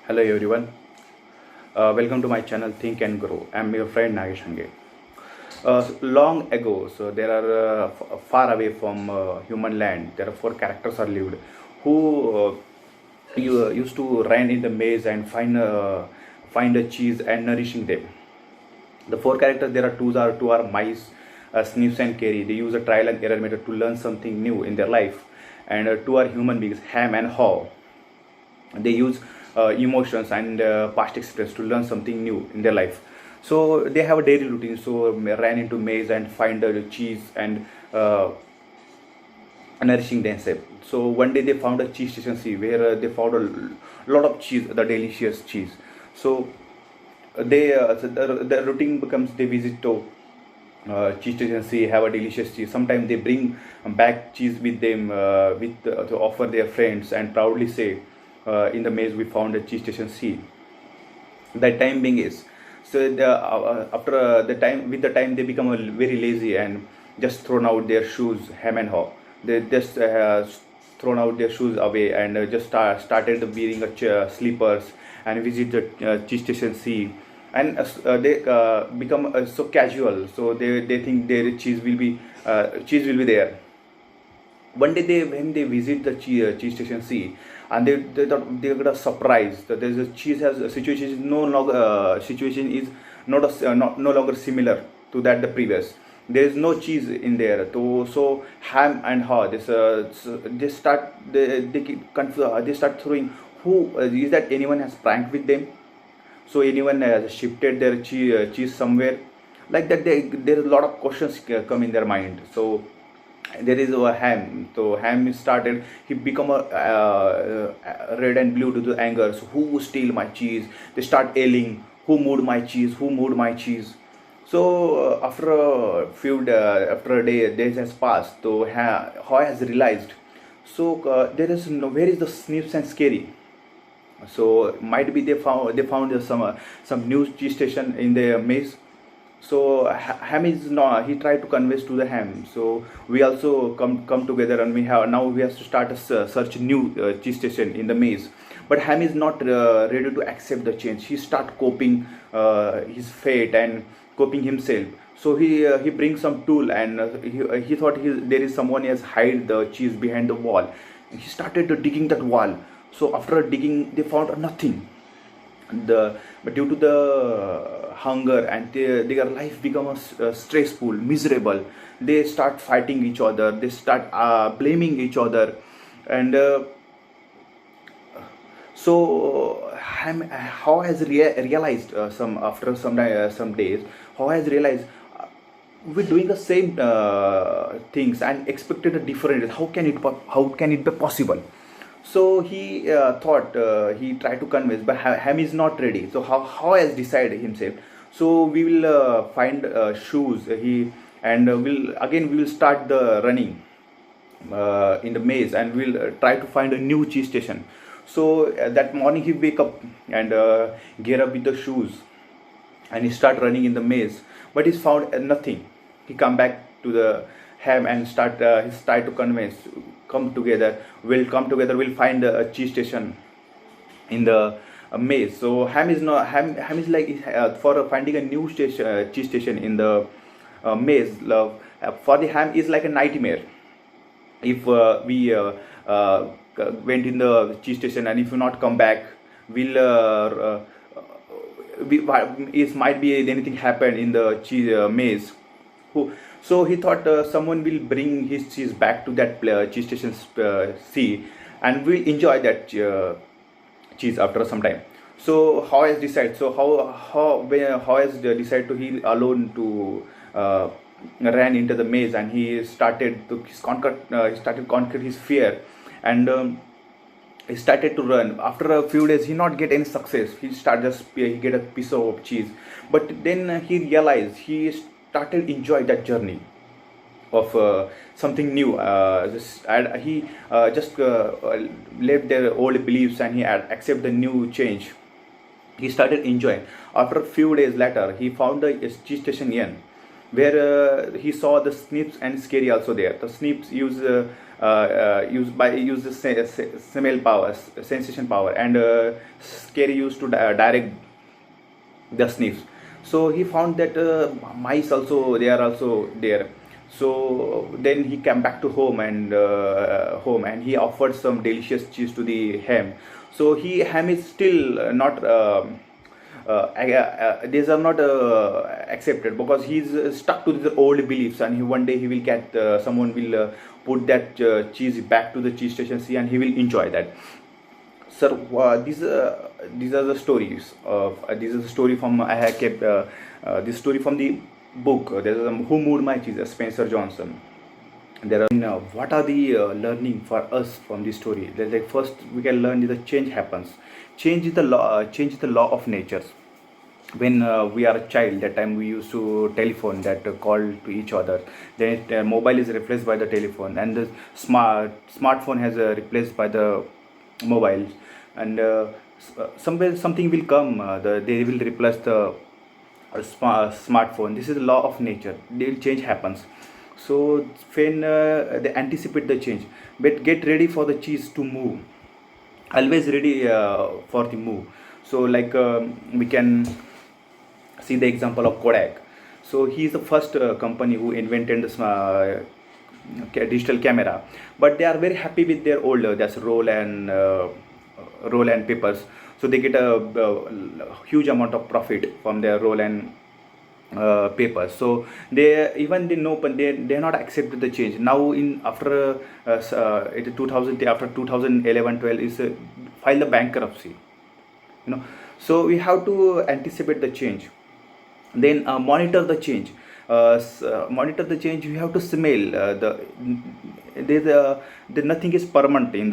Hello everyone. Welcome to my channel Think and Grow. I'm your friend Nagesh Hange. Long ago, so there are far away from human land. There are four characters are lived who used to run in the maze and find a cheese and nourishing them. The four characters there are two are mice, Sniffs and Carrie. They use a trial and error method to learn something new in their life, and two are human beings, Ham and Haw. They use emotions and past experience to learn something new in their life. So they have a daily routine. So ran into maze and find the cheese and nourishing themselves. So one day they found a cheese station C where they found a lot of cheese, the delicious cheese. So the routine becomes they visit to cheese station C, have a delicious cheese. Sometimes they bring back cheese with them to offer their friends and proudly say, in the maze we found a cheese station C. That time being is so after the time with the time they become very lazy and just thrown out their shoes, Ham and Haw. They just thrown out their shoes away and just started wearing slippers and visit the cheese station C. And they become so casual, so they think their cheese will be there. One day when they visit the cheese station C, and they thought they got a surprise that there's a cheese has a situation is no longer situation is not no longer similar to that the previous. There is no cheese in there. So Ham and Haw they start they keep they start throwing who is that anyone has pranked with them. So anyone has shifted their cheese somewhere like that. There is a lot of questions come in their mind. So there is a Ham. So Ham started. He become a red and blue due to anger. So who steal my cheese? They start yelling. Who moved my cheese? Who moved my cheese? So after after a day days has passed. So Haw has realized. So there is no, where is the Sniffs and Scary? So might be they found some news cheese station in the maze. So Ham is not, he tried to convince to the Ham. So we also come together and we have to start a search new cheese station in the maze. But Ham is not ready to accept the change. He start coping his fate and coping himself. So he brings some tool and he thought there is someone has hide the cheese behind the wall. He started digging that wall. So after digging they found nothing. But due to the hunger and their life becomes stressful, miserable. They start fighting each other. They start blaming each other, and so Haw has realized some days. Haw has realized we're doing the same things and expected a different. How can it be possible? So he thought he tried to convince, but Ham is not ready. So how has decided himself? So we will find shoes. We will start the running in the maze, and we'll try to find a new cheese station. So that morning he wake up and gear up with the shoes, and he start running in the maze, but he's found nothing. He come back to the Ham and he start to convince, come together, we'll find a cheese station in the maze. So Ham is like for finding a new cheese station in the maze. For the Ham is like a nightmare. If we went in the cheese station and if you not come back, we'll it might be anything happen in the cheese maze. So he thought someone will bring his cheese back to that cheese station C, and we'll enjoy that cheese after some time. So Haw has decided. So Haw has decided to he alone to ran into the maze, and he started to conquer his fear, and he started to run. After a few days he not get any success. He get a piece of cheese, but then he realized he started enjoy that journey of something new. He just left their old beliefs and he accept the new change. He started enjoying. After a few days later, he found the cheese station N, where he saw the Snips and Scary also there. The Snips use use the smell power, sensation power, and Scary used to direct the sniffs. So he found that mice also, they are also there. So then he came back to home, and he offered some delicious cheese to the ham. So ham is still not these are not accepted, because he's stuck to the old beliefs, and one day he will get someone will put that cheese back to the cheese station C, and he will enjoy that. Sir, these are the stories of this is a story from I have kept this story from the book. There is Who Moved My Cheese, Spencer Johnson. There are what are the learning for us from this story? Like first we can learn is the change happens. Change is the law. Change is the law of nature. When we are a child, that time we used to telephone, that call to each other. Then mobile is replaced by the telephone, and the smartphone has replaced by the mobiles. And somewhere something will come. They will replace the smartphone. This is the law of nature. The change happens. So when they anticipate the change, but get ready for the cheese to move. Always ready for the move. So like we can see the example of Kodak. So he is the first company who invented this digital camera, but they are very happy with their old that's roll and papers. So they get a huge amount of profit from their roll and papers. So they know, but they not accepted the change. Now in after it 2000 after 2011-12 is file the bankruptcy, so we have to anticipate the change, then monitor the change. Monitor the change. You have to smell the nothing is permanent in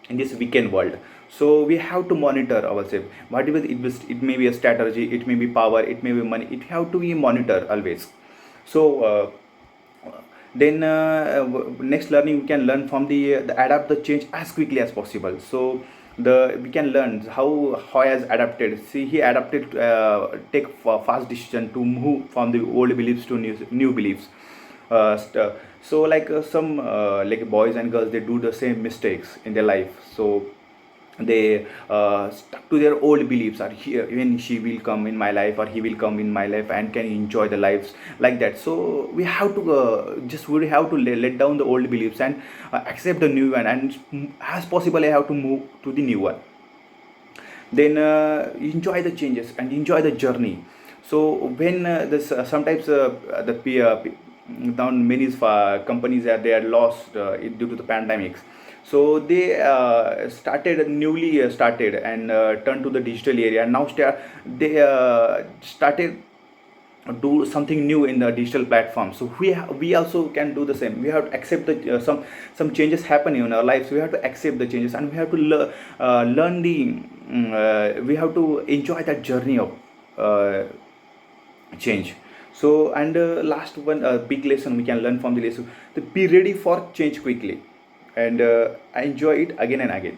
this weekend world. So we have to monitor ourselves. Whatever it may be a strategy, it may be power, it may be money, it have to be monitor always. So then next learning we can learn from the adapt the change as quickly as possible. So we can learn how has adapted. See, he adapted take fast decision to move from the old beliefs to new beliefs. So like some like boys and girls, they do the same mistakes in their life. So they stuck to their old beliefs, or even she will come in my life, or he will come in my life and can enjoy the lives like that. So we have to we have to let down the old beliefs and accept the new one, and as possible I have to move to the new one. Then enjoy the changes and enjoy the journey. So when this sometimes down many companies they are lost due to the pandemics. So they newly started and turned to the digital area. Now they started do something new in the digital platform. So we also can do the same. We have to accept the some changes happening in our lives. We have to accept the changes, and we have to learn we have to enjoy that journey of change. So and last one big lesson we can learn from the lesson: to be ready for change quickly, and enjoy it again and again.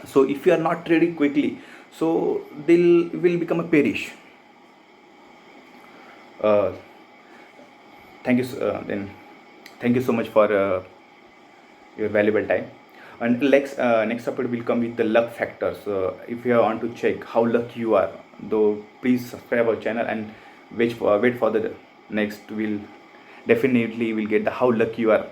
So if you are not ready quickly, so they will become a perish. Thank you. Then thank you so much for your valuable time. And next episode will come with the luck factors. If you want to check how lucky you are, though, please subscribe our channel and wait for the next. Will definitely will get the how lucky you are